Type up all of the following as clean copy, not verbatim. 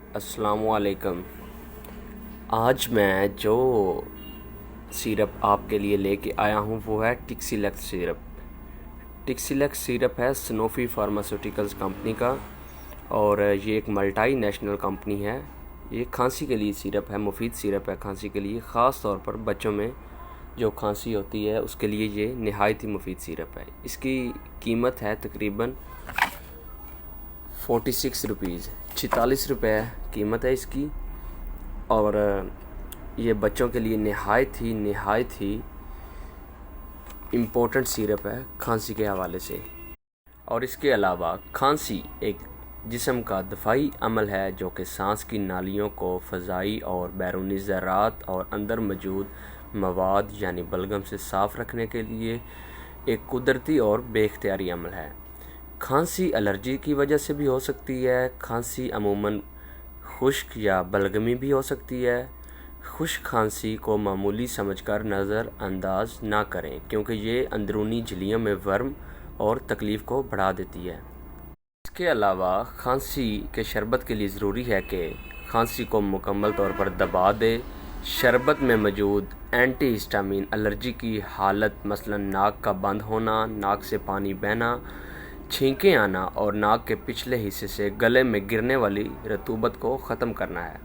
अस्सलाम वालेकुम। आज मैं जो सिरप आपके लिए लेके आया हूँ वो है टिक्सीलेक्स सिरप। टिक्सीलेक्स सिरप है सनोफी फार्मास्यूटिकल्स कंपनी का और ये एक मल्टी नेशनल कंपनी है। ये खांसी के लिए सिरप है, मुफीद सिरप है खांसी के लिए, ख़ास तौर पर बच्चों में जो खांसी होती है उसके लिए ये नहायत ही मुफीद सिरप है। इसकी कीमत है तकरीबन 46 रुपीज़, 46 रुपये कीमत है इसकी। और ये बच्चों के लिए नहायत ही इम्पोर्टेंट सिरप है खांसी के हवाले से। और इसके अलावा खांसी एक जिस्म का दफ़ाई अमल है जो कि सांस की नालियों को फ़ज़ाई और बैरूनी ज़रात और अंदर मौजूद मवाद यानी बलगम से साफ़ रखने के लिए एक कुदरती और बेख्तियारी अमल है। खांसी एलर्जी की वजह से भी हो सकती है। खांसी अमूमन खुश्क या बलगमी भी हो सकती है। खुश्क खांसी को मामूली समझकर नज़रअंदाज ना करें क्योंकि ये अंदरूनी झिल्लियों में वर्म और तकलीफ़ को बढ़ा देती है। इसके अलावा खांसी के शरबत के लिए ज़रूरी है कि खांसी को मुकम्मल तौर पर दबा दे। शरबत में मौजूद एंटी हिस्टामिन एलर्जी की हालत मसलन नाक का बंद होना, नाक से पानी बहना, छींकें आना और नाक के पिछले हिस्से से गले में गिरने वाली रतूबत को ख़त्म करना है।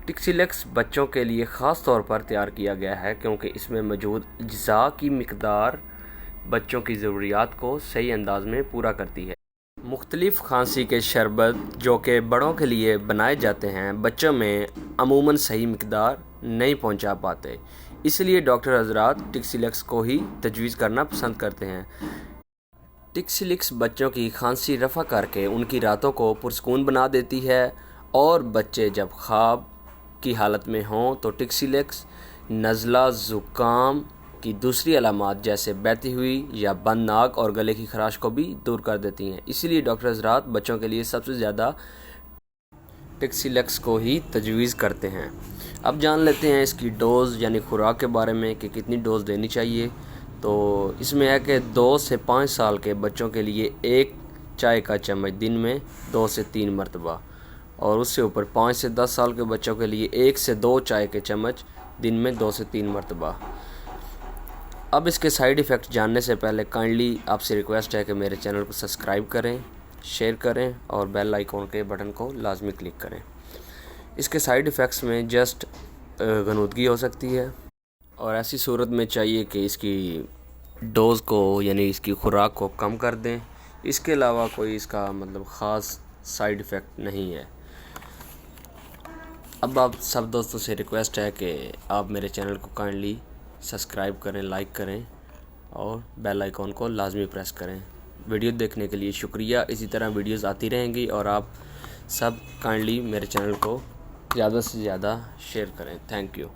टिक्सीलेक्स बच्चों के लिए ख़ास तौर पर तैयार किया गया है क्योंकि इसमें मौजूद अज्जा की मिकदार बच्चों की ज़रूरियात को सही अंदाज में पूरा करती है। मुख्तलिफ़ खांसी के शरबत जो कि बड़ों के लिए बनाए जाते हैं बच्चों में अमूमन सही मिकदार नहीं पहुंचा पाते, इसलिए डॉक्टर हज़रात टिक्सीलेक्स को ही तजवीज़ करना पसंद करते हैं। टिक्सीलेक्स बच्चों की खांसी रफ़ा करके उनकी रातों को पुरसकून बना देती है और बच्चे जब ख्वाब की हालत में हों तो टिक्सीलेक्स नज़ला ज़ुकाम की दूसरी अलामात जैसे बहती हुई या बंद नाक और गले की खराश को भी दूर कर देती हैं। इसीलिए डॉक्टर हज़रात बच्चों के लिए सबसे ज़्यादा टिक्सीलेक्स को ही तजवीज़ करते हैं। अब जान लेते हैं इसकी डोज़ यानी खुराक के बारे में कि कितनी डोज़ देनी चाहिए। तो इसमें है कि 2 से 5 साल के बच्चों के लिए 1 चाय का चम्मच दिन में 2 से 3 मरतबा, और उससे ऊपर 5 से 10 साल के बच्चों के लिए 1 से 2 चाय के चम्मच दिन में 2 से 3 मरतबा। अब इसके साइड इफ़ेक्ट जानने से पहले काइंडली आपसे रिक्वेस्ट है कि मेरे चैनल को सब्सक्राइब करें, शेयर करें और बेल आइकॉन के बटन को लाजमी क्लिक करें। इसके साइड इफ़ेक्ट्स में जस्ट गनुदगी हो सकती है और ऐसी सूरत में चाहिए कि इसकी डोज़ को यानी इसकी खुराक को कम कर दें। इसके अलावा कोई इसका मतलब ख़ास साइड इफ़ेक्ट नहीं है। अब आप सब दोस्तों से रिक्वेस्ट है कि आप मेरे चैनल को काइंडली सब्सक्राइब करें, लाइक करें और बेल आइकॉन को लाजमी प्रेस करें। वीडियो देखने के लिए शुक्रिया। इसी तरह वीडियोस आती रहेंगी और आप सब काइंडली मेरे चैनल को ज़्यादा से ज़्यादा शेयर करें। Thank you.